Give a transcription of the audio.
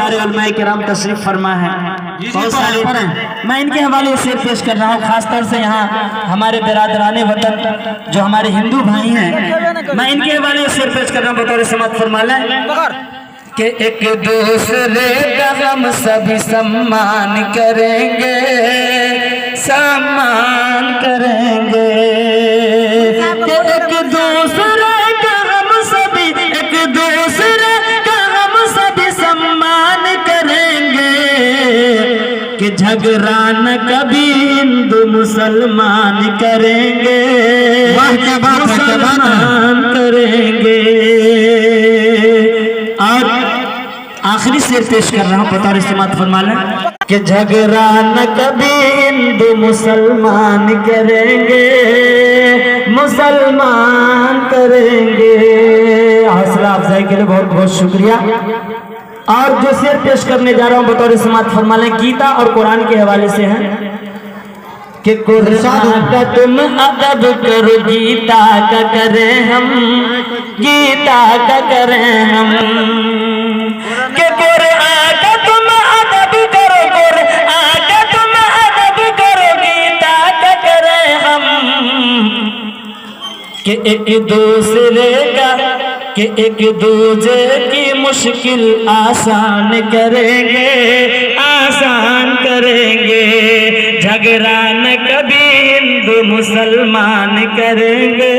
सारे उलमाए किराम तशरीफ फरमा है, बहुत सारे मैं इनके हवाले से पेश कर रहा हूँ। खासतौर से यहाँ हमारे बिरादराने वतन जो हमारे हिंदू भाई हैं, मैं इनके हवाले से पेश कर रहा हूँ। बतौर समात फरमा लें कि एक दूसरे का हम सभी सम्मान करेंगे, सम्मान करेंगे। एक दूसरे का हम सभी, एक दूसरे का हम सभी सम्मान करेंगे कि झगड़ा न कभी हिंदू मुसलमान करेंगे, मुसलमान करेंगे। और आखिरी शेर पेश कर रहा हूँ, बतौर इस्तेमाल फरमा लें कि झगड़ा न कभी हिंदू मुसलमान करेंगे, मुसलमान करेंगे। हौसला अफजाई के लिए बहुत बहुत शुक्रिया। और जो शेर पेश करने जा रहा हूँ बतौर इस्तेमाल फरमा लें, गीता और कुरान के हवाले से है कि कुरान का तुम अदब करो, गीता का करें हम, गीता का करें हम। कि कुरान का तुम अदब करो, कुरान का तुम अदब करो, गीता का करें हम। कि एक दूसरे का, कि एक दूसरे की मुश्किल आसान करेंगे, आसान करेंगे। झगड़ा न कभी हिंदू मुसलमान करेंगे,